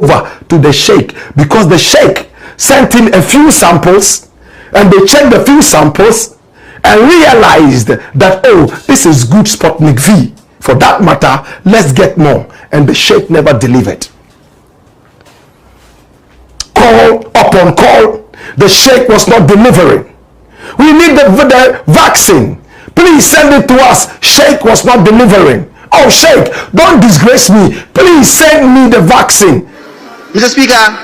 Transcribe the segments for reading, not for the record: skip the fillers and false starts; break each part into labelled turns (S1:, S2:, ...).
S1: over to the Sheikh, because the Sheikh sent in a few samples, and they checked the few samples and realized that, oh, this is good Sputnik V. For that matter, let's get more. And the Sheikh never delivered. Call upon call, the Sheikh was not delivering. We need the vaccine. Please send it to us. Sheikh was not delivering. Oh, Sheikh, don't disgrace me. Please send me the vaccine.
S2: Mr. Speaker,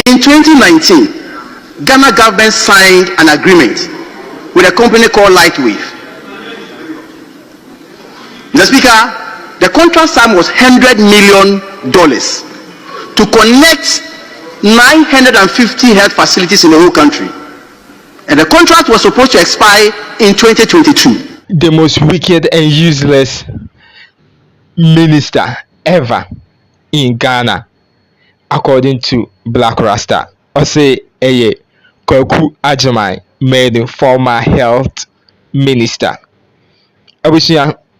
S2: in 2019, Ghana government signed an agreement with a company called Lightwave. Mr. Speaker, the contract sum was $100 million to connect 950 health facilities in the whole country. And the contract was supposed to expire in 2022.
S3: The most wicked and useless minister ever in Ghana, according to Blakk Rasta. I say, Ajamai made the former health minister.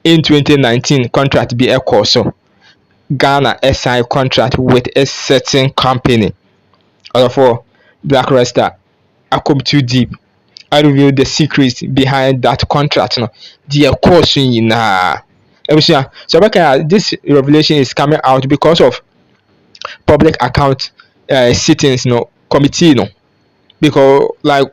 S3: In 2019, contract be a course. Ghana signed contract with a certain company. Therefore, Blakk Rasta, I come too deep. I reveal the secrets behind that contract. The course in so this revelation is coming out because of public account sittings, committee, because like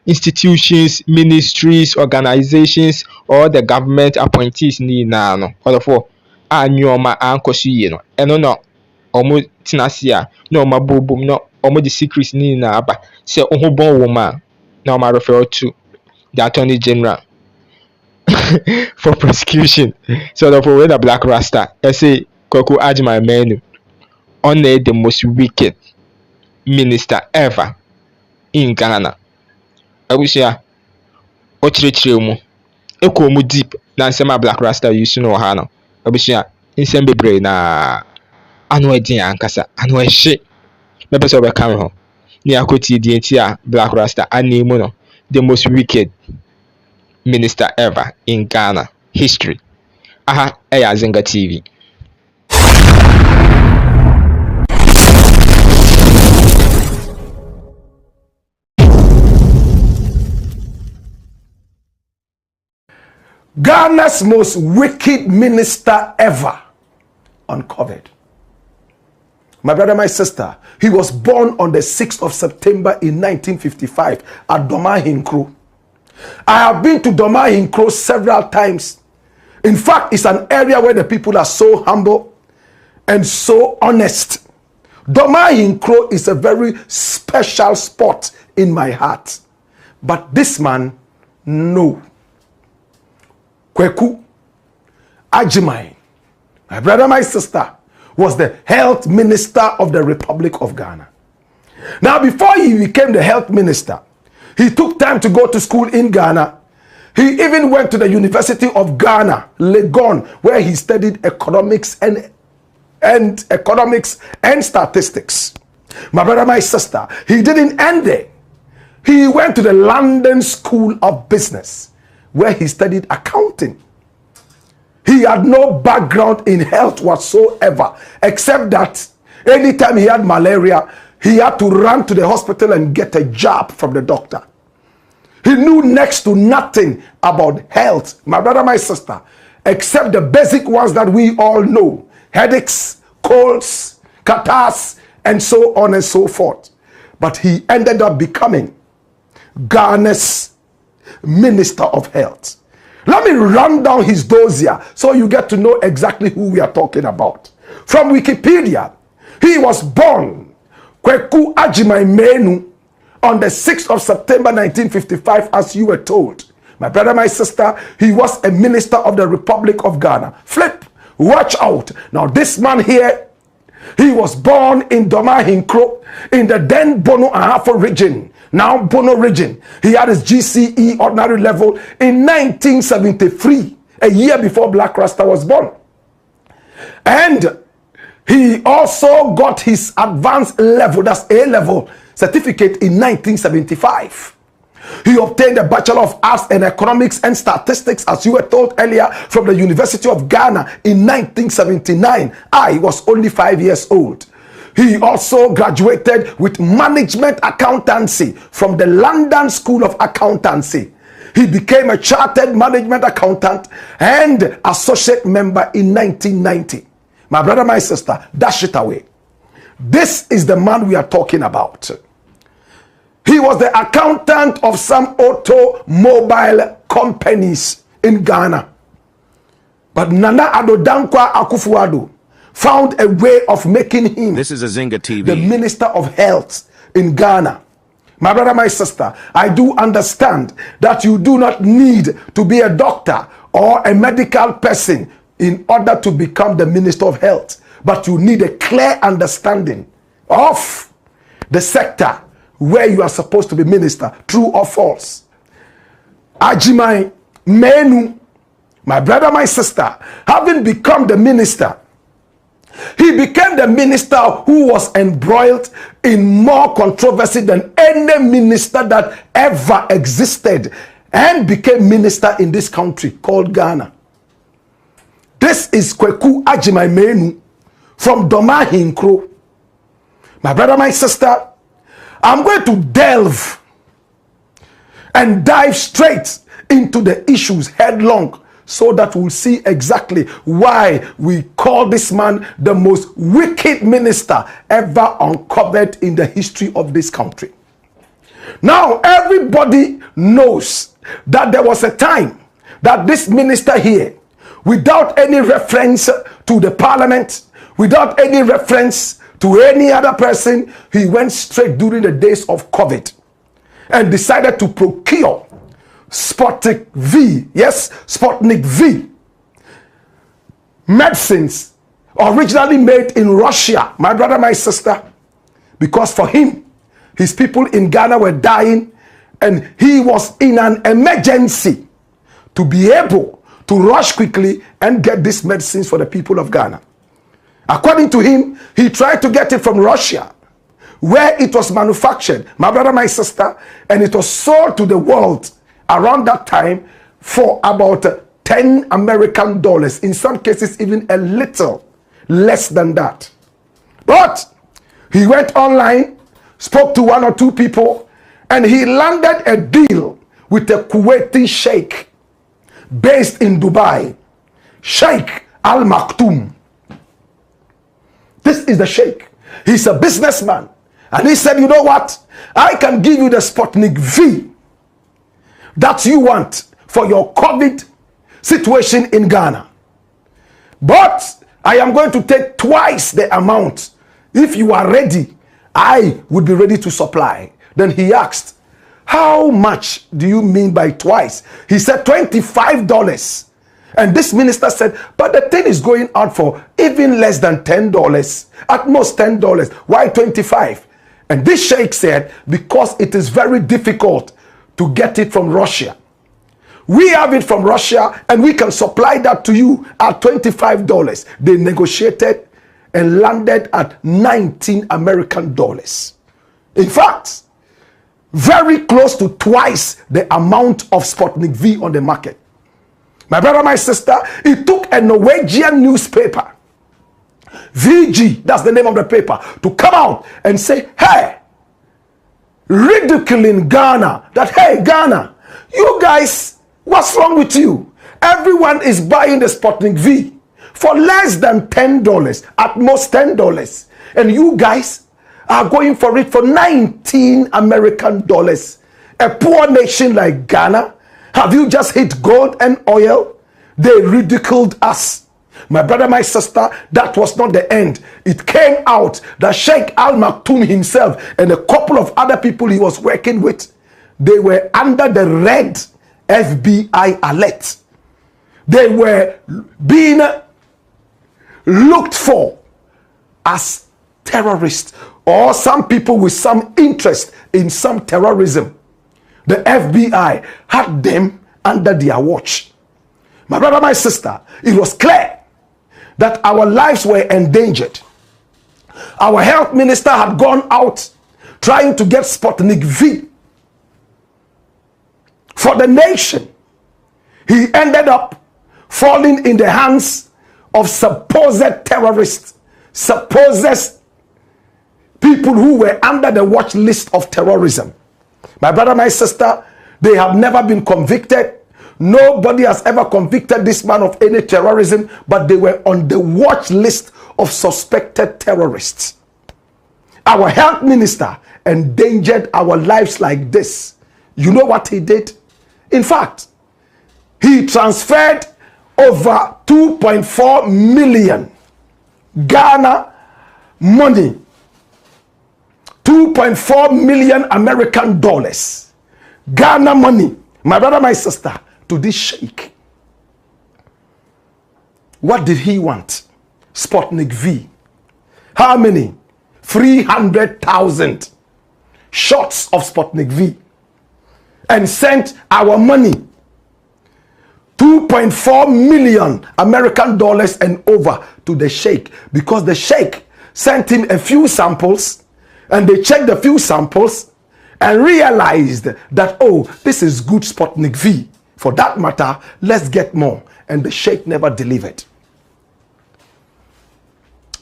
S3: institutions, ministries, organizations, or the government appointees therefore anyoma ankoshi no almost tinasia no mabubum no almost the secrets aba say ohobon woman now I refer to the Attorney General for prosecution. So therefore when the Blakk Rasta I say Kweku Ajimai menu on the most wicked minister ever in Ghana. I wish ya mu eko mu deep na nsema Blakk Rasta you know hano. I wish ya insembe bre na anu edin ankasa anu ehye mebe so be kan ho ni akoti di entia Blakk Rasta animu no the most wicked minister ever in Ghana history. Aha eya Zinga TV.
S1: Ghana's most wicked minister ever uncovered. My brother, my sister, he was born on the 6th of September in 1955 at Domaa. I have been to Domaa several times. In fact, it's an area where the people are so humble and so honest. Domaa is a very special spot in my heart. But this man, no. Kweku Ajimai, my brother, my sister, was the health minister of the Republic of Ghana. Now, before he became the health minister, he took time to go to school in Ghana. He even went to the University of Ghana, Legon, where he studied economics and statistics. My brother, my sister, he didn't end there. He went to the London School of Business, where he studied accounting. He had no background in health whatsoever, except that anytime he had malaria, he had to run to the hospital and get a jab from the doctor. He knew next to nothing about health, my brother, my sister, except the basic ones that we all know: headaches, colds, catarrhs, and so on and so forth. But he ended up becoming Ghana's Minister of Health. Let me run down his dossier so you get to know exactly who we are talking about. From Wikipedia, he was born Kweku Ajimai Menu on the 6th of September 1955, as you were told. My brother, my sister, he was a minister of the Republic of Ghana. Flip, watch out. Now this man here, he was born in Domaa in the then Bono Region. Now Bono Region. He had his GCE ordinary level in 1973, a year before Blakk Rasta was born. And he also got his advanced level, that's A level certificate, in 1975. He obtained a Bachelor of Arts in Economics and Statistics, as you were told earlier, from the University of Ghana in 1979. I was only 5 years old. He also graduated with Management Accountancy from the London School of Accountancy. He became a Chartered Management Accountant and Associate Member in 1990. My brother, my sister, dash it away. This is the man we are talking about. He was the accountant of some automobile companies in Ghana. But Nana Addo Akufo-Addo found a way of making him
S4: This is Azinga TV.
S1: the Minister of Health in Ghana. My brother, my sister, I do understand that you do not need to be a doctor or a medical person in order to become the Minister of Health. But you need a clear understanding of the sector where you are supposed to be minister, true or false. Ajimai Menu, my brother, my sister, having become the minister, he became the minister who was embroiled in more controversy than any minister that ever existed, and became minister in this country called Ghana. This is Kweku Ajimai Menu from Domaa Hinkro. My brother, my sister, I'm going to delve and dive straight into the issues headlong, so that we'll see exactly why we call this man the most wicked minister ever uncovered in the history of this country. Now, everybody knows that there was a time that this minister here, without any reference to the parliament, without any reference to any other person, he went straight during the days of COVID and decided to procure Sputnik V, yes, Sputnik V medicines originally made in Russia, my brother, my sister, because for him, his people in Ghana were dying, and he was in an emergency to be able to rush quickly and get these medicines for the people of Ghana. According to him, he tried to get it from Russia, where it was manufactured, my brother, my sister, and it was sold to the world around that time for about $10 American, in some cases even a little less than that. But he went online, spoke to one or two people, and he landed a deal with a Kuwaiti sheikh based in Dubai, Sheikh Al-Maktoum. This is the sheikh. He's a businessman. And he said, you know what? I can give you the Sputnik V that you want for your COVID situation in Ghana. But I am going to take twice the amount. If you are ready, I would be ready to supply. Then he asked, how much do you mean by twice? He said $25. And this minister said, but the thing is going out for even less than $10, at most $10. Why 25? And this sheikh said, because it is very difficult to get it from Russia. We have it from Russia and we can supply that to you at $25. They negotiated and landed at $19 American. In fact, very close to twice the amount of Sputnik V on the market. My brother, my sister, it took a Norwegian newspaper, VG, that's the name of the paper, to come out and say, hey, ridiculing Ghana, that, hey, Ghana, you guys, what's wrong with you? Everyone is buying the Sputnik V for less than $10, at most $10. And you guys are going for it for $19 American. A poor nation like Ghana, have you just hit gold and oil? They ridiculed us. My brother, my sister, that was not the end. It came out that Sheikh Al-Maktoum himself and a couple of other people he was working with, they were under the red FBI alert. They were being looked for as terrorists, or some people with some interest in some terrorism. The FBI had them under their watch. My brother, my sister, it was clear that our lives were endangered. Our health minister had gone out trying to get Sputnik V. for the nation, he ended up falling in the hands of supposed terrorists, supposed people who were under the watch list of terrorism. My brother, my sister, they have never been convicted. Nobody has ever convicted this man of any terrorism, but they were on the watch list of suspected terrorists. Our health minister endangered our lives like this. You know what he did? In fact, he transferred over 2.4 million Ghana money, 2.4 million American dollars, Ghana money, my brother, my sister, to this sheikh. What did he want? Sputnik V. How many? 300,000 shots of Sputnik V. And sent our money, 2.4 million American dollars and over, to the sheikh, because the sheikh sent him a few samples, and they checked the few samples and realized that, oh, this is good Sputnik V. For that matter, let's get more. And the sheikh never delivered.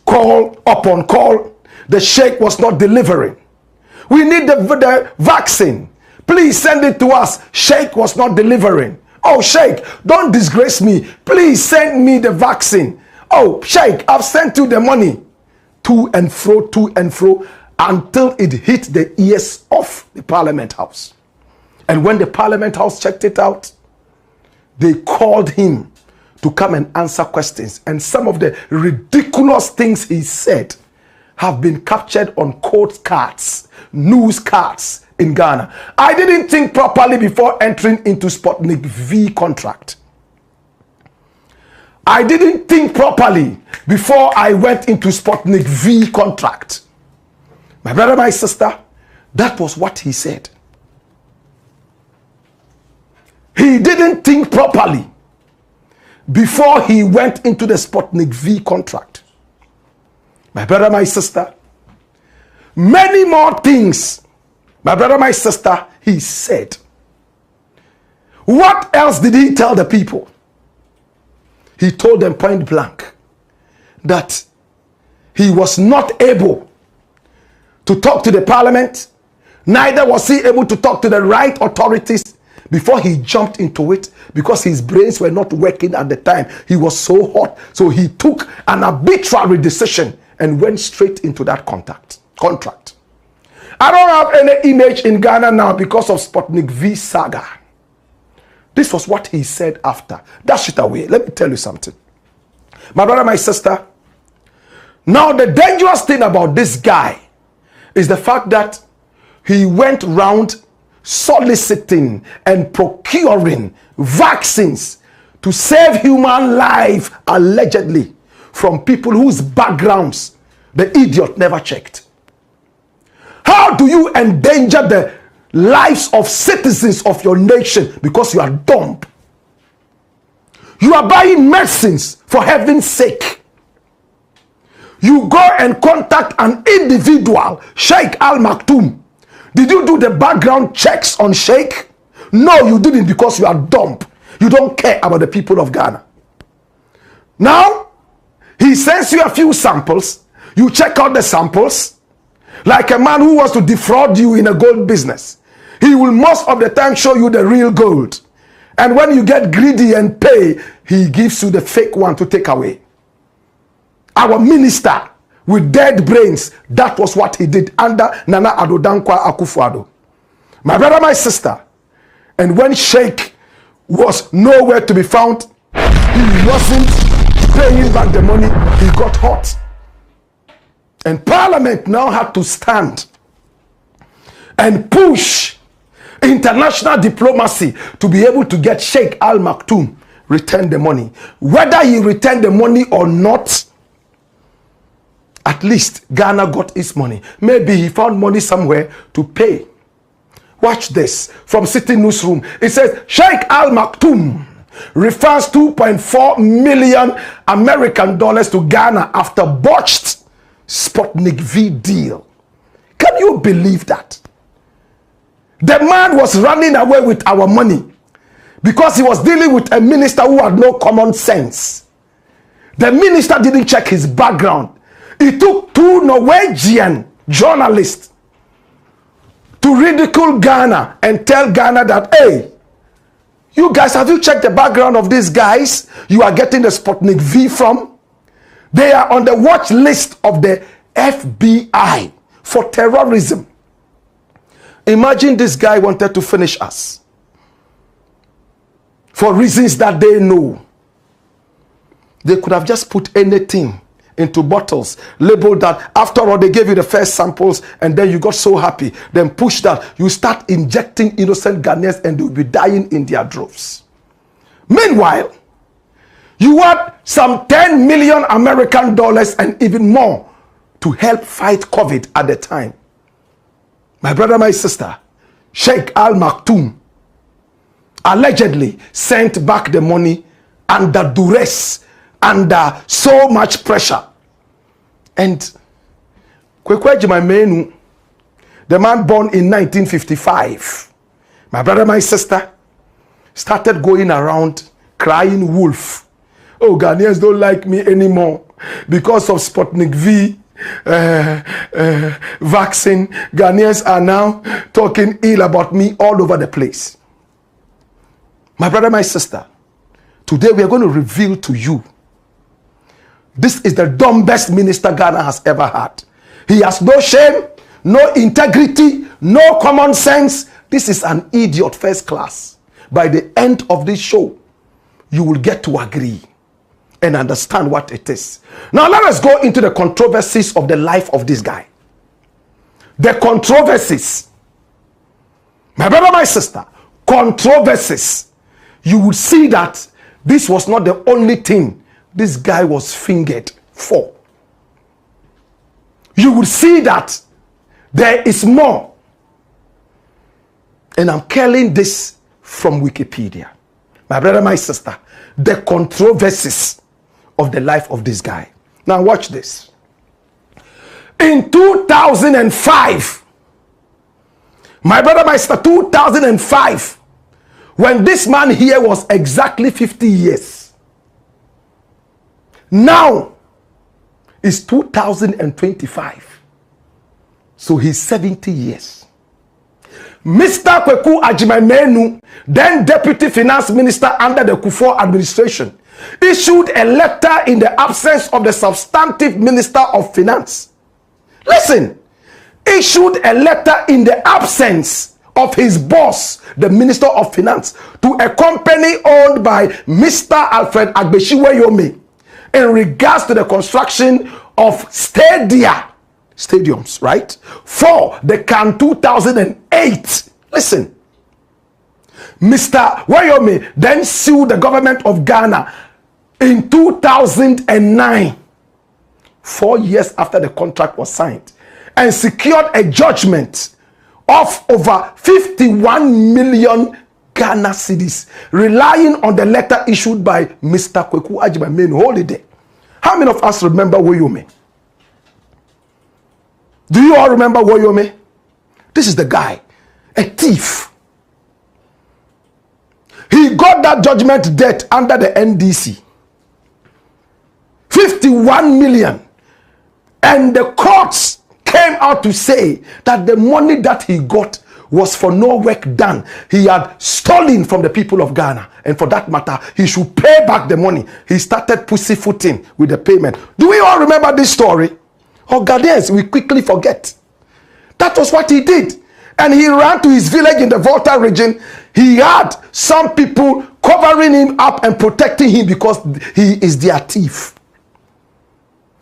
S1: Call upon call, the sheikh was not delivering. We need the vaccine. Please send it to us. Sheikh was not delivering. Oh, Sheikh, don't disgrace me. Please send me the vaccine. Oh, Sheikh, I've sent you the money. To and fro, until it hit the ears of the Parliament House. And when the Parliament House checked it out, they called him to come and answer questions. And some of the ridiculous things he said have been captured on court cards, news cards in Ghana. I didn't think properly before entering into Sputnik V contract. I didn't think properly before I went into Sputnik V contract. My brother, my sister, that was what he said. He didn't think properly before he went into the Sputnik V contract. My brother, my sister, many more things, my brother, my sister, he said. What else did he tell the people? He told them point blank that he was not able to talk to the parliament, neither was he able to talk to the right authorities before he jumped into it, because his brains were not working at the time. He was so hot. So he took an arbitrary decision and went straight into that contract. I don't have any image in Ghana now because of Sputnik V saga. This was what he said after. Dash it away. Let me tell you something. My brother, my sister, now the dangerous thing about this guy is the fact that he went round soliciting and procuring vaccines to save human life, allegedly, from people whose backgrounds the idiot never checked. How do you endanger the lives of citizens of your nation because you are dumb? You are buying medicines, for heaven's sake. You go and contact an individual, Sheikh Al-Maktoum. Did you do the background checks on Sheikh? No, you didn't, because you are dumb. You don't care about the people of Ghana. Now, he sends you a few samples. You check out the samples. Like a man who wants to defraud you in a gold business. He will most of the time show you the real gold. And when you get greedy and pay, he gives you the fake one to take away. Our minister with dead brains, that was what he did under Nana Addo Akufo-Addo. My brother, my sister, and when Sheikh was nowhere to be found, he wasn't paying back the money, he got hot. And Parliament now had to stand and push international diplomacy to be able to get Sheikh Al-Maktoum return the money. Whether he returned the money or not, at least Ghana got his money. Maybe he found money somewhere to pay. Watch this from City Newsroom. It says Sheikh Al-Maktoum refers 2.4 million American dollars to Ghana after botched Sputnik V deal. Can you believe that? The man was running away with our money because he was dealing with a minister who had no common sense. The minister didn't check his background. He took 2 Norwegian journalists to ridicule Ghana and tell Ghana that, hey, you guys, have you checked the background of these guys you are getting the Sputnik V from? They are on the watch list of the FBI for terrorism. Imagine this guy wanted to finish us for reasons that they know. They could have just put anything into bottles, labeled that. After all, they gave you the first samples and then you got so happy. Then push that. You start injecting innocent Ghanaians and they'll be dying in their droves. Meanwhile, you had some 10 million American dollars and even more to help fight COVID at the time. My brother, my sister, Sheikh Al-Maktoum allegedly sent back the money under duress, under so much pressure. And the man born in 1955, my brother, my sister, started going around crying wolf. Oh, Ghanaians don't like me anymore because of Sputnik V vaccine. Ghanaians are now talking ill about me all over the place. My brother, my sister, today we are going to reveal to you, this is the dumbest minister Ghana has ever had. He has no shame, no integrity, no common sense. This is an idiot first class. By the end of this show, you will get to agree and understand what it is. Now let us go into the controversies of the life of this guy. The controversies. My brother, my sister, controversies. You will see that this was not the only thing this guy was fingered for. You will see that there is more. And I'm calling this from Wikipedia. My brother, my sister, the controversies of the life of this guy. Now watch this. In 2005, my brother, my sister, 2005, when this man here was exactly 50 years. Now it's 2025. So he's 70 years. Mr. Kweku Agyeman-Manu, then Deputy Finance Minister under the Akufo administration, issued a letter in the absence of the substantive Minister of Finance. Listen, issued a letter in the absence of his boss, the Minister of Finance, to a company owned by Mr. Alfred Agbeshiweyome in regards to the construction of stadiums, right? For the CAN 2008. Listen, Mr. Weyome then sued the government of Ghana in 2009, 4 years after the contract was signed, and secured a judgment of over 51 million Ghana cedis, relying on the letter issued by Mr. Kweku Agyeman-Manu Holiday. How many of us remember Weyome? Do you all remember Weyome? This is the guy, a thief. He got that judgment debt under the NDC. 51 million. And the courts came out to say that the money that he got was for no work done. He had stolen from the people of Ghana. And for that matter, he should pay back the money. He started pussyfooting with the payment. Do we all remember this story? Or Ghanaians, we quickly forget. That was what he did. And he ran to his village in the Volta region. He had some people covering him up and protecting him because he is their thief.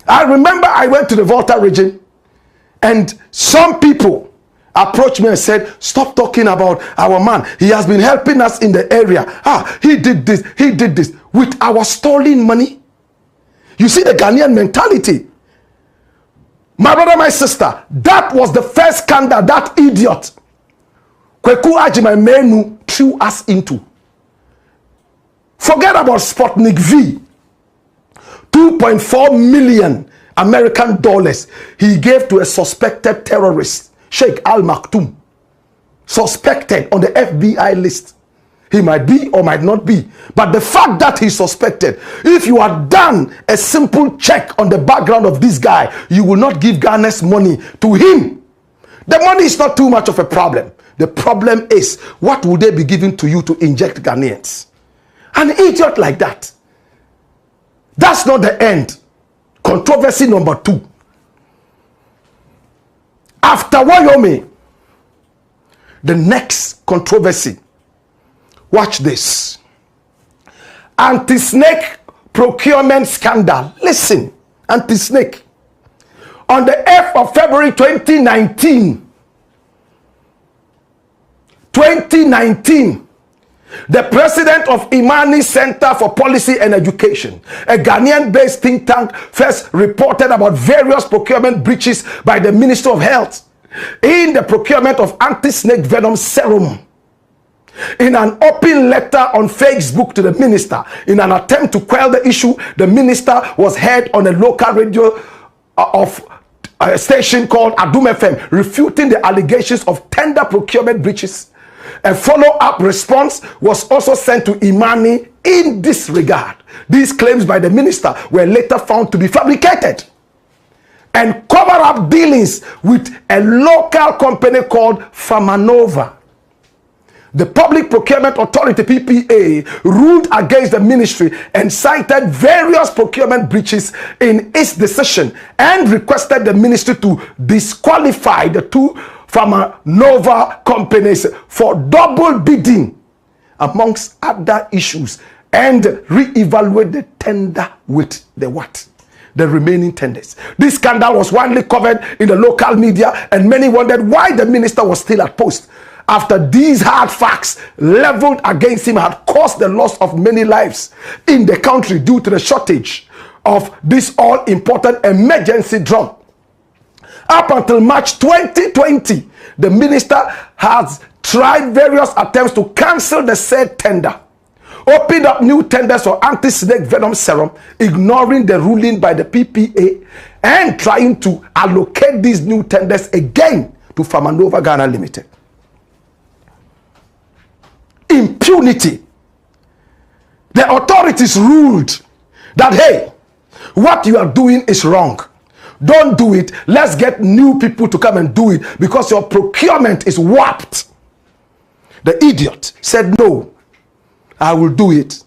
S1: I remember I went to the Volta region and some people approached me and said, stop talking about our man. He has been helping us in the area. He did this with our stolen money. You see the Ghanaian mentality. My brother, my sister, that was the first scandal that idiot Kweku Agyeman-Manu threw us into. Forget about Sputnik V. 2.4 million American dollars he gave to a suspected terrorist, Sheikh Al-Maktoum. suspected on the FBI list. He might be or might not be. But the fact that he's suspected, if you had done a simple check on the background of this guy, you will not give Ghana's money to him. The money is not too much of a problem. The problem is, what would they be giving to you to inject Ghanaians? An idiot like that. That's not the end. Controversy number 2. After Wyoming, the next controversy. Watch this. Anti-snake procurement scandal. Listen, anti-snake. On the 8th of February 2019, the president of Imani Center for Policy and Education, a Ghanaian-based think tank, first reported about various procurement breaches by the Ministry of Health in the procurement of anti-snake venom serum. In an open letter on Facebook to the minister, in an attempt to quell the issue, the minister was heard on a local radio of a station called Adum FM, refuting the allegations of tender procurement breaches. A follow-up response was also sent to Imani in this regard. These claims by the minister were later found to be fabricated and cover up dealings with a local company called Farmanova. The Public Procurement Authority, PPA, ruled against the ministry and cited various procurement breaches in its decision and requested the ministry to disqualify the 2 Farmanova companies for double bidding, amongst other issues, and re-evaluate the tender with the what? The remaining tenders. This scandal was widely covered in the local media, and many wondered why the minister was still at post after these hard facts leveled against him had caused the loss of many lives in the country due to the shortage of this all-important emergency drug. Up until March 2020, the minister has tried various attempts to cancel the said tender, opened up new tenders for anti-snake venom serum, ignoring the ruling by the PPA, and trying to allocate these new tenders again to Farmanova Ghana Limited. Impunity. The authorities ruled that, hey, what you are doing is wrong. Don't do it. Let's get new people to come and do it because your procurement is warped. The idiot said, no, I will do it.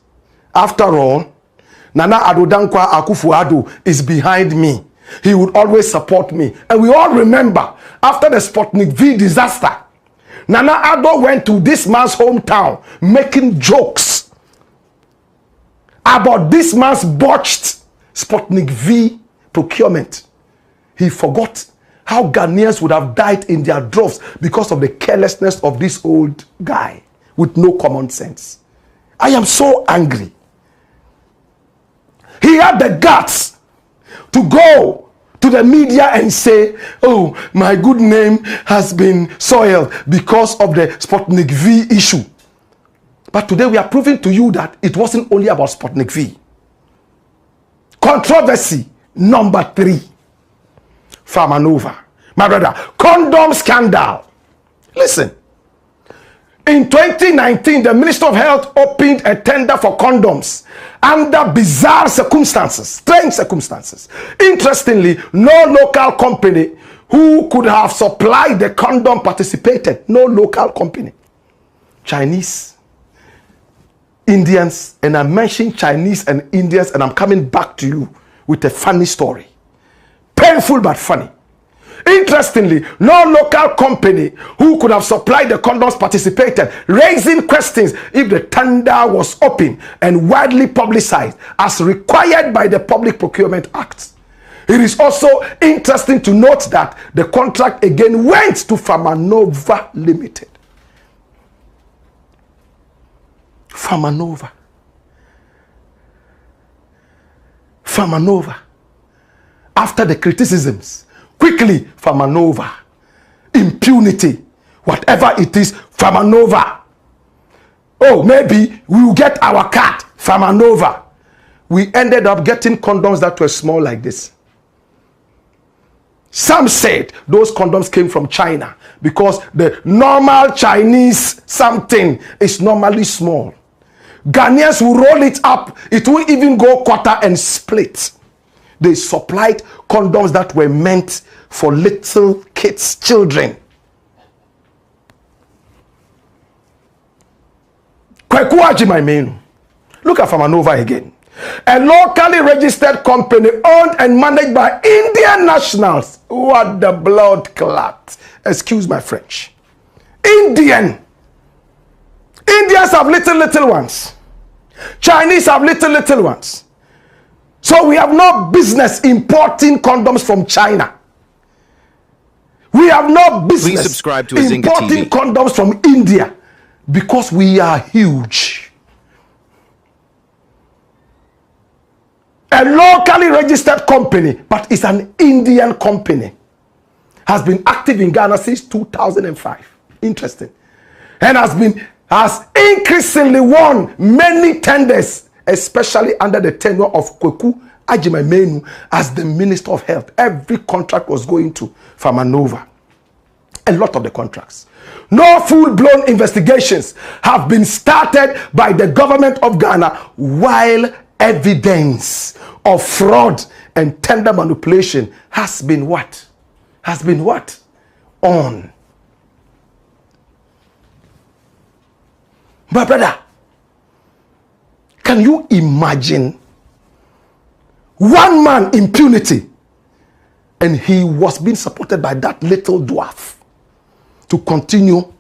S1: After all, Nana Addo Akufo-Addo is behind me. He would always support me. And we all remember, after the Sputnik V disaster, Nana Addo went to this man's hometown making jokes about this man's botched Sputnik V procurement. He forgot how Ghanaians would have died in their droves because of the carelessness of this old guy with no common sense. I am so angry. He had the guts to go to the media and say, oh, my good name has been soiled because of the Sputnik V issue. But today we are proving to you that it wasn't only about Sputnik V. Controversy number 3. Farmanova. My brother, condom scandal. Listen. In 2019, the Ministry of Health opened a tender for condoms under bizarre circumstances, strange circumstances. Interestingly, no local company who could have supplied the condom participated. No local company. Chinese, Indians, and I mentioned Chinese and Indians, and I'm coming back to you with a funny story. Painful but funny. Interestingly, no local company who could have supplied the condoms participated, raising questions if the tender was open and widely publicized as required by the Public Procurement Act. It is also interesting to note that the contract again went to Farmanova Limited. Farmanova. After the criticisms, quickly, Farmanova. Impunity. Whatever it is, Farmanova. Oh, maybe we will get our cat, Farmanova. We ended up getting condoms that were small like this. Some said those condoms came from China because the normal Chinese something is normally small. Ghanaians will roll it up. It will even go quarter and split. They supplied condoms that were meant for little kids, children. Look at Famanova again. A locally registered company owned and managed by Indian nationals. What the blood clot. Excuse my French. Indians have little ones. Chinese have little ones. So we have no business importing condoms from China. We have no business importing condoms from India because we are huge. A locally registered company, but it's an Indian company, has been active in Ghana since 2005. Interesting. And has increasingly won many tenders, especially under the tenure of Kweku Agyeman as the Minister of Health. Every contract was going to Famanova. A lot of the contracts. No full-blown investigations have been started by the government of Ghana, while evidence of fraud and tender manipulation has been what? On. My brother, can you imagine one man impunity, and he was being supported by that little dwarf to continue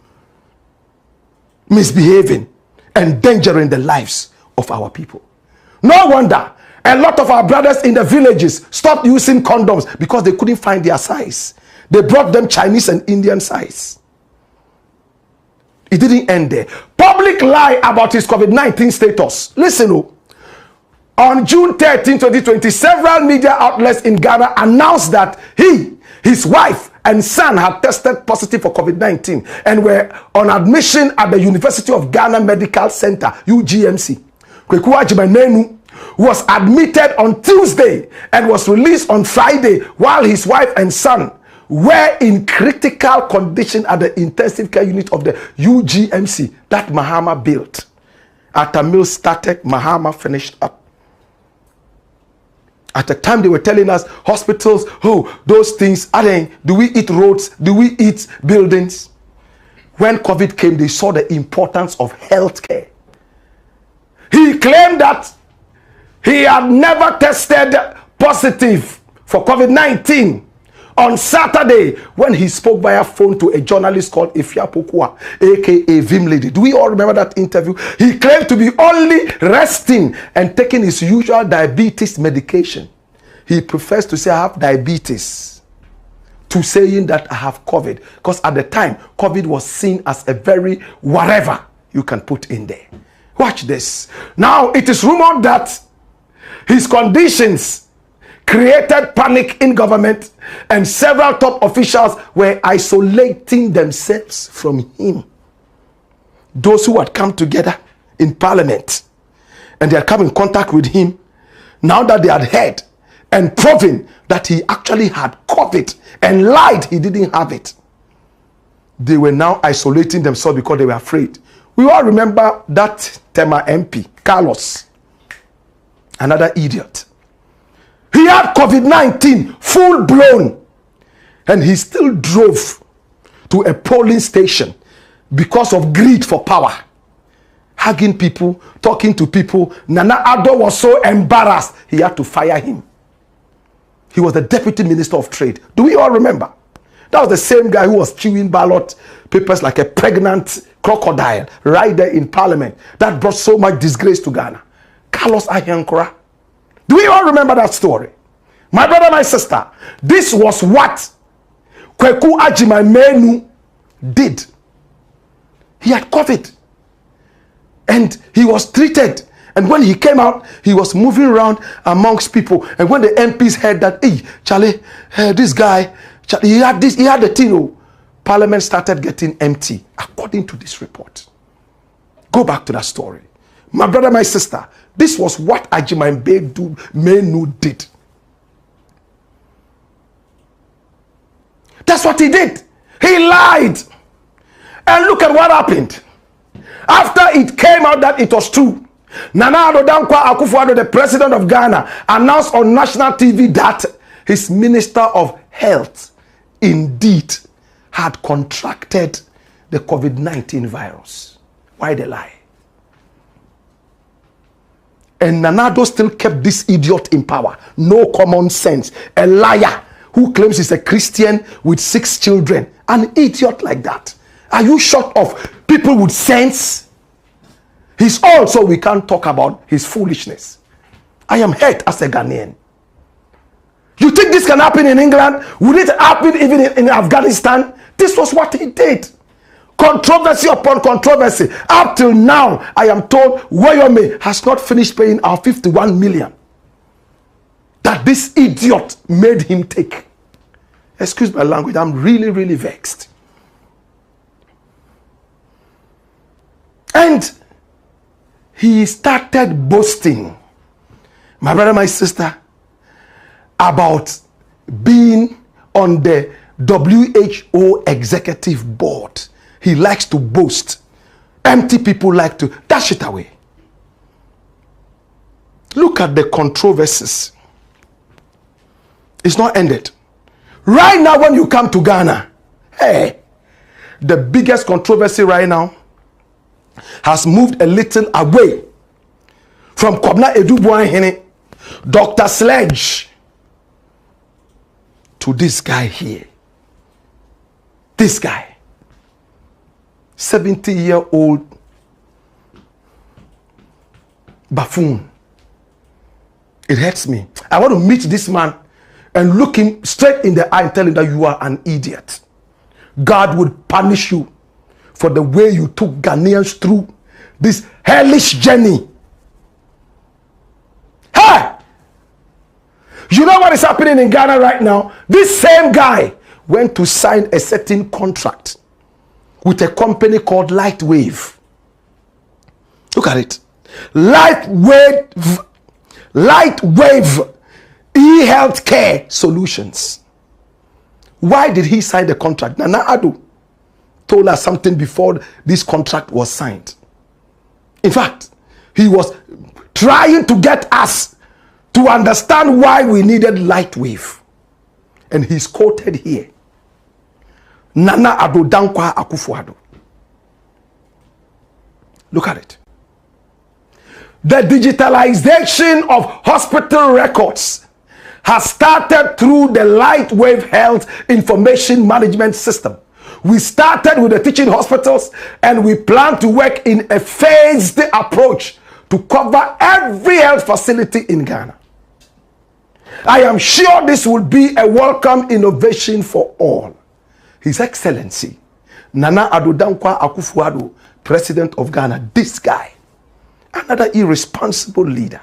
S1: misbehaving, endangering the lives of our people? No wonder a lot of our brothers in the villages stopped using condoms because they couldn't find their size. They brought them Chinese and Indian size. It didn't end there. Public lie about his COVID-19 status. Listen, on June 13, 2020, several media outlets in Ghana announced that his wife and son had tested positive for COVID-19 and were on admission at the University of Ghana Medical Center, UGMC. Kweku Agyeman was admitted on Tuesday and was released on Friday, while his wife and son were in critical condition at the intensive care unit of the UGMC that Mahama built. After mills started, Mahama finished up. At the time they were telling us, hospitals, those things, do we eat roads? Do we eat buildings? When COVID came, they saw the importance of healthcare. He claimed that he had never tested positive for COVID-19 on Saturday when he spoke via phone to a journalist called Ifya Pokua, aka Vim Lady. Do we all remember that interview? He claimed to be only resting and taking his usual diabetes medication. He prefers to say I have diabetes to saying that I have COVID, because at the time COVID was seen as a very whatever you can put in there. Watch this. Now it is rumored that his conditions created panic in government, and several top officials were isolating themselves from him. Those who had come together in parliament and they had come in contact with him, now that they had heard and proven that he actually had COVID and lied he didn't have it, they were now isolating themselves because they were afraid. We all remember that Tema MP, Carlos, another idiot. He had COVID-19 full blown, and he still drove to a polling station because of greed for power, hugging people, talking to people. Nana Addo was so embarrassed he had to fire him. He was the deputy minister of trade. Do we all remember? That was the same guy who was chewing ballot papers like a pregnant crocodile right there in parliament. That brought so much disgrace to Ghana. Carlos Ahiankora. Do we all remember that story? My brother, my sister, this was what Kweku Agyeman did. He had COVID and he was treated. And when he came out, he was moving around amongst people. And when the MPs heard that, hey, Charlie, this guy, Charlie, he had the thing. Parliament started getting empty, according to this report. Go back to that story. My brother, my sister, this was what Agyeman did. That's what he did. He lied. And look at what happened. After it came out that it was true, Nana Addo Akufo-Addo, the president of Ghana, announced on national TV that his minister of health indeed had contracted the COVID-19 virus. Why the lie? And Nana Addo still kept this idiot in power. No common sense. A liar who claims he's a Christian with 6 children. An idiot like that. Are you short of people with sense? He's also, we can't talk about his foolishness. I am hurt as a Ghanaian. You think this can happen in England? Would it happen even in Afghanistan? This was what he did. Controversy upon controversy. Up till now, I am told Wyoming has not finished paying our 51 million that this idiot made him take. Excuse my language, I'm really, really vexed. And he started boasting, my brother, my sister, about being on the WHO executive board. He likes to boast. Empty people like to dash it away. Look at the controversies. It's not ended. Right now, when you come to Ghana, hey, the biggest controversy right now has moved a little away from Kwabena Edubuahene, Dr. Sledge, to this guy here. This guy. 70-year-old buffoon. It hurts me. I want to meet this man and look him straight in the eye and tell him that you are an idiot. God would punish you for the way you took Ghanaians through this hellish journey. Hey! You know what is happening in Ghana right now? This same guy went to sign a certain contract with a company called Lightwave. Look at it. Lightwave e-healthcare solutions. Why did he sign the contract? Nana Addo told us something before this contract was signed. In fact, he was trying to get us to understand why we needed Lightwave. And he's quoted here. Nana Addo Akufo-Addo. Look at it. The digitalization of hospital records has started through the Lightwave Health Information Management System. We started with the teaching hospitals and we plan to work in a phased approach to cover every health facility in Ghana. I am sure this will be a welcome innovation for all. His Excellency, Nana Addo Akufo-Addo, President of Ghana, this guy, another irresponsible leader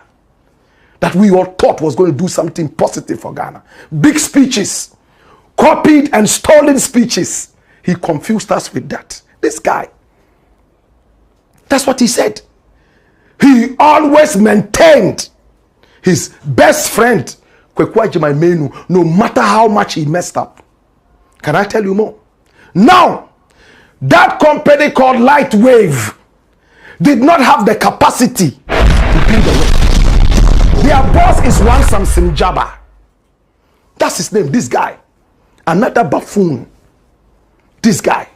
S1: that we all thought was going to do something positive for Ghana. Big speeches, copied and stolen speeches. He confused us with that. This guy. That's what he said. He always maintained his best friend, Kwekwa Jimaimenu, no matter how much he messed up. Can I tell you more? Now, that company called Lightwave did not have the capacity to build the way. Their boss is one Samson Jabba. That's his name, this guy. Another buffoon. This guy.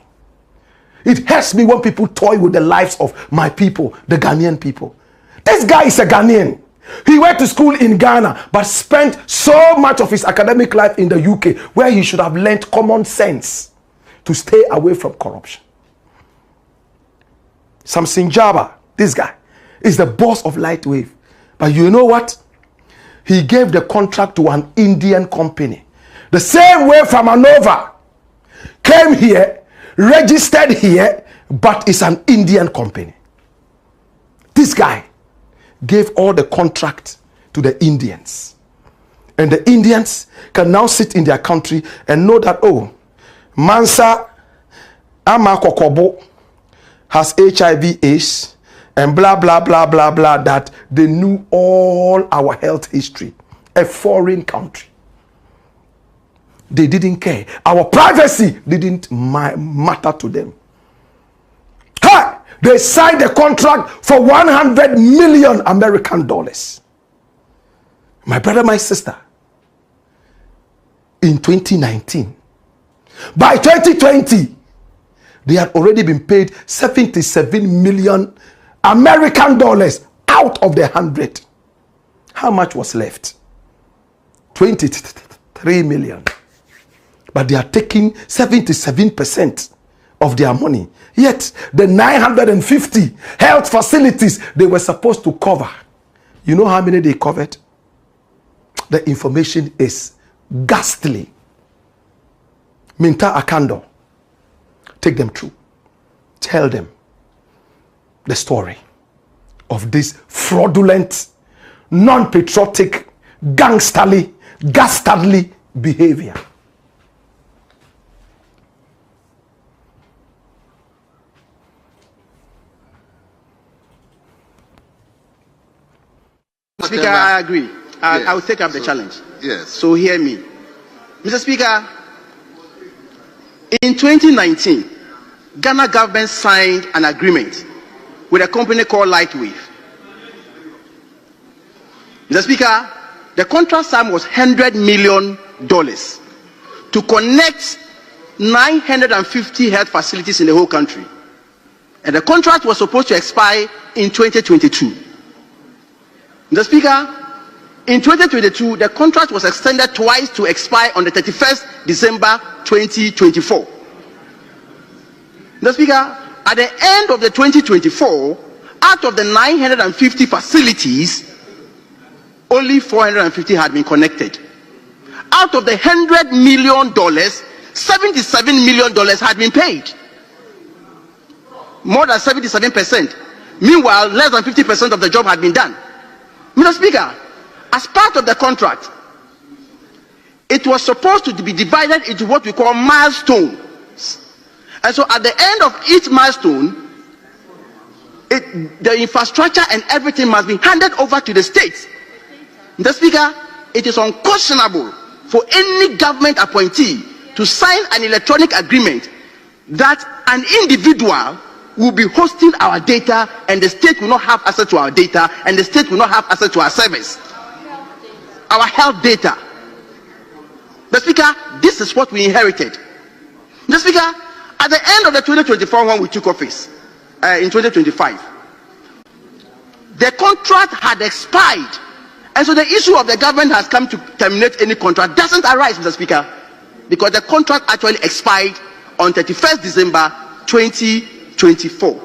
S1: It hurts me when people toy with the lives of my people, the Ghanaian people. This guy is a Ghanaian. He went to school in Ghana, but spent so much of his academic life in the UK, where he should have learned common sense to stay away from corruption. Samson Jabba, this guy, is the boss of Lightwave. But you know what? He gave the contract to an Indian company. The same way Famanova came here, registered here, but it's an Indian company. This guy gave all the contract to the Indians. And the Indians can now sit in their country and know that, oh, Mansa Amakokobo has HIV/AIDS and blah, blah, blah, blah, blah, that they knew all our health history. A foreign country. They didn't care. Our privacy didn't matter to them. Hey, they signed a contract for 100 million American dollars. My brother, my sister, in 2019, by 2020, they had already been paid 77 million American dollars out of the 100. How much was left? 23 million. But they are taking 77% of their money. Yet the 950 health facilities they were supposed to cover, you know how many they covered? The information is ghastly. Minta Akando, take them through. Tell them the story of this fraudulent, non-patriotic, ghastly behavior.
S2: Speaker, I agree. I will take up the challenge.
S4: Yes.
S2: So hear me. Mr. Speaker, in 2019, Ghana government signed an agreement with a company called Lightwave. Mr. Speaker, the contract sum was $100 million to connect 950 health facilities in the whole country. And the contract was supposed to expire in 2022. Mr. Speaker, in 2022, the contract was extended twice to expire on the 31st December 2024. Mr. Speaker, at the end of the 2024, out of the 950 facilities, only 450 had been connected. Out of the $100 million, $77 million had been paid. More than 77%. Meanwhile, less than 50% of the job had been done. Mr. Speaker, as part of the contract, it was supposed to be divided into what we call milestones. And so at the end of each milestone, the infrastructure and everything must be handed over to the states. Mr. Speaker, it is unconscionable for any government appointee to sign an electronic agreement that an individual will be hosting our data and the state will not have access to our data and the state will not have access to our service. Our health data. Mr. Speaker, this is what we inherited. Mr. Speaker, at the end of the 2024 when we took office, in 2025, the contract had expired. And so the issue of the government has come to terminate any contract doesn't arise, Mr. Speaker, because the contract actually expired on 31st December 2024.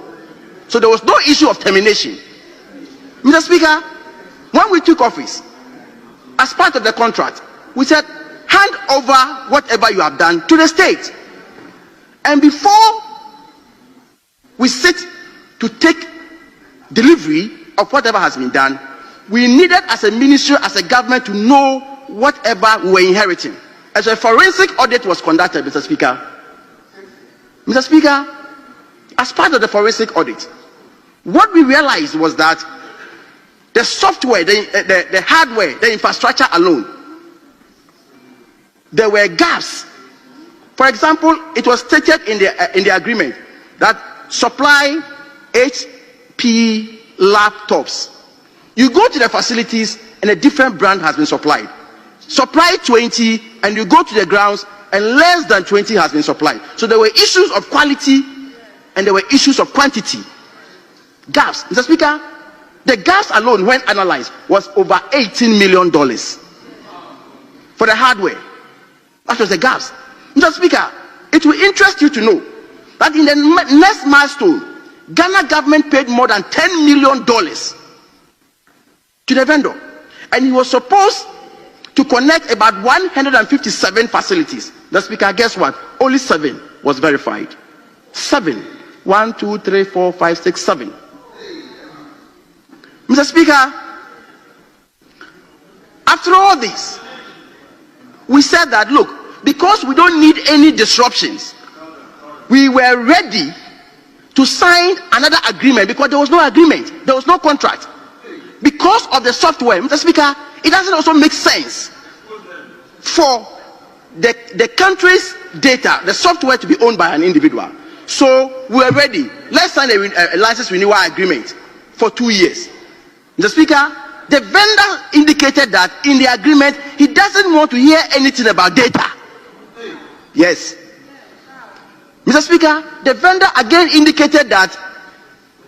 S2: So there was no issue of termination. Mr. Speaker, when we took office, as part of the contract, we said, hand over whatever you have done to the state. And before we sit to take delivery of whatever has been done, we needed as a ministry, as a government, to know whatever we were inheriting. As a forensic audit was conducted, Mr. Speaker. Mr. Speaker, as part of the forensic audit, what we realized was that the software, the hardware, the infrastructure alone, there were gaps. For example, it was stated in the agreement that supply HP laptops. You go to the facilities and a different brand has been supplied. Supply 20 and you go to the grounds and less than 20 has been supplied. So there were issues of quality and there were issues of quantity. Gaps. Mr. Speaker, the gaps alone, when analyzed, was over $18 million for the hardware. That was the gaps. Mr. Speaker, it will interest you to know that in the next milestone, Ghana government paid more than $10 million to the vendor, and he was supposed to connect about 157 facilities. The Speaker, guess what? Only 7 was verified. 7. 1, 2, 3, 4, 5, 6, 7. Mr. Speaker, after all this, we said that, look, because we don't need any disruptions, we were ready to sign another agreement because there was no agreement, there was no contract. Because of the software, Mr. Speaker, it doesn't also make sense for the country's data, the software to be owned by an individual. So we are ready. Let's sign a license renewal agreement for 2 years. Mr. Speaker, the vendor indicated that in the agreement he doesn't want to hear anything about data. Yes. Mr. Speaker, the vendor again indicated that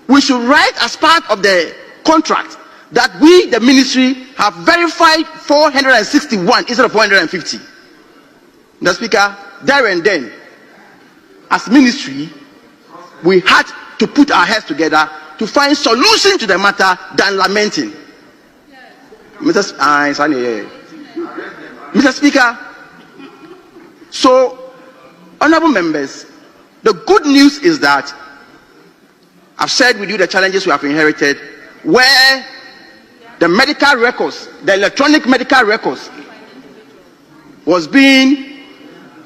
S2: we should write as part of the contract that we, the ministry, have verified 461 instead of 450. Mr. Speaker, there and then, as ministry, we had to put our heads together to find solution to the matter than lamenting. Mr. Speaker, so, honorable members, the good news is that I've shared with you the challenges we have inherited, where the medical records, the electronic medical records, was being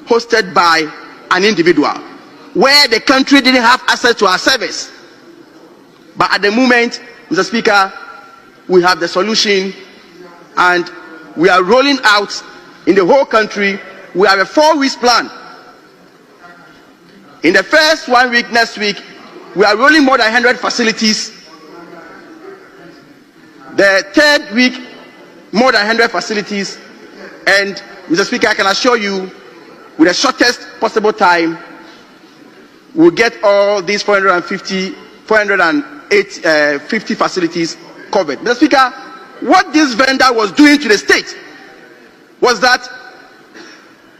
S2: hosted by an individual, where the country didn't have access to our service. But at the moment, Mr. Speaker, we have the solution, and we are rolling out in the whole country. We have a 4-week plan. In the first 1 week, next week, we are rolling more than 100 facilities. The third week, more than 100 facilities. And Mr. Speaker, I can assure you, with the shortest possible time, we'll get all these 450 facilities covered. Mr. Speaker, what this vendor was doing to the state was that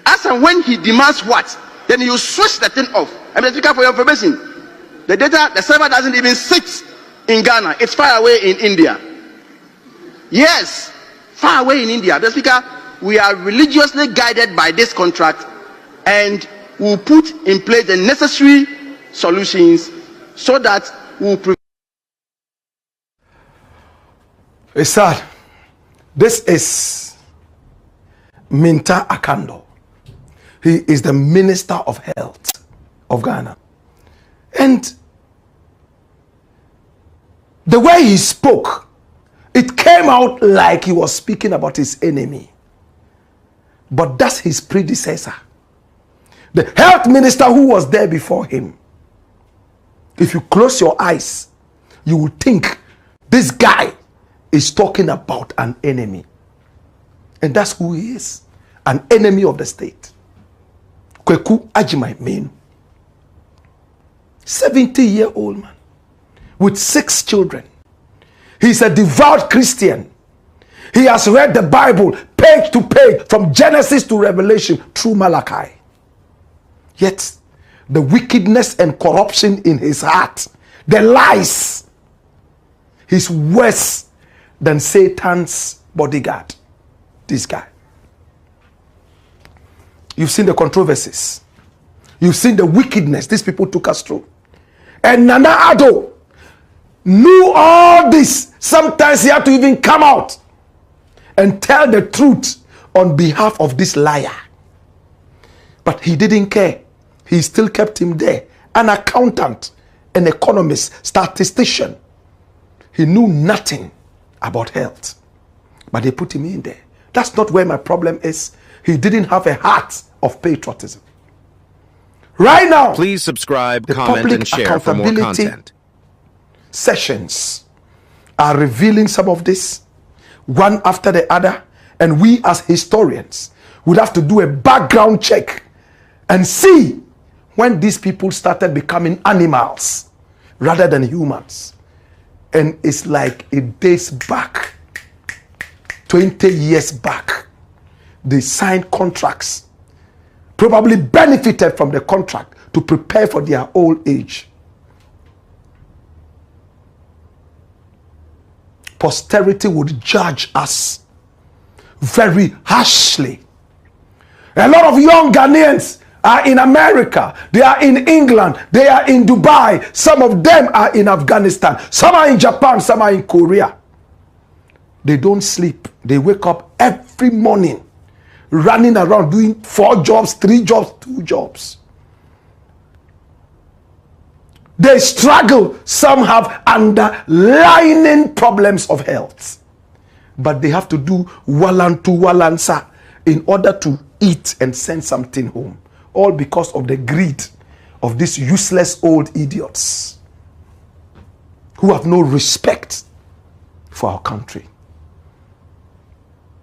S2: as and when he demands what, then you switch the thing off. And Mr. Speaker, for your information, the data, the server doesn't even sit in Ghana. It's far away in India. Yes, far away in India. Mr. Speaker, we are religiously guided by this contract, and we'll put in place the necessary solutions so that we'll prevent.
S1: It's sad. This is Minta Akando. He is the Minister of Health of Ghana. And the way he spoke, it came out like he was speaking about his enemy. But that's his predecessor. The health minister who was there before him. If you close your eyes, you will think this guy is talking about an enemy. And that's who he is. An enemy of the state. Kweku Agyeman Menu. 70-year-old man with 6 children. He's a devout Christian. He has read the Bible page to page from Genesis to Revelation through Malachi. Yet the wickedness and corruption in his heart, the lies, is worse than Satan's bodyguard. This guy. You've seen the controversies. You've seen the wickedness these people took us through. And Nana Addo knew all this. Sometimes he had to even come out and tell the truth on behalf of this liar. But he didn't care. He still kept him there. An accountant, an economist, statistician. He knew nothing about health. But they put him in there. That's not where my problem is. He didn't have a heart of patriotism. Right now,
S4: please subscribe, comment, and share for more content.
S1: Sessions are revealing some of this, one after the other, and we as historians would have to do a background check and see when these people started becoming animals rather than humans. And it's like it dates back 20 years back. They signed contracts, probably benefited from the contract to prepare for their old age. Posterity would judge us very harshly. A lot of young Ghanaians are in America, they are in England, they are in Dubai, some of them are in Afghanistan, some are in Japan, some are in Korea. They don't sleep. They wake up every morning running around doing 4 jobs, 3 jobs, 2 jobs. They struggle. Some have underlying problems of health. But they have to do walantu walansa. in order to eat and send something home. All because of the greed of these useless old idiots who have no respect for our country.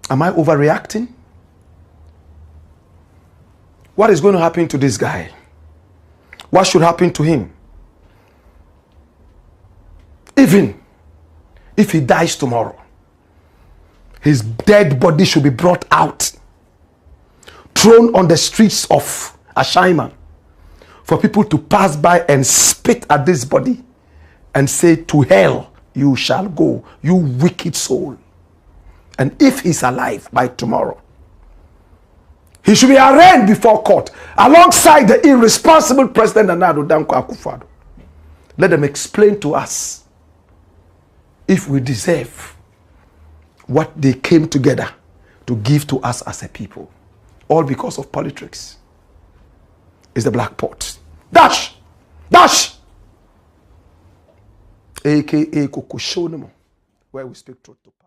S1: Am I overreacting? What is going to happen to this guy? What should happen to him? Even if he dies tomorrow, his dead body should be brought out, thrown on the streets of Ashaiman, for people to pass by and spit at this body and say, to hell you shall go, you wicked soul. And if he's alive by tomorrow, he should be arraigned before court alongside the irresponsible President Nana Addo Akufo-Addo. Let them explain to us if we deserve what they came together to give to us as a people. All because of politics. Is the black pot. Dash! Dash! AKA Kokoshonemo, where we speak truth to power.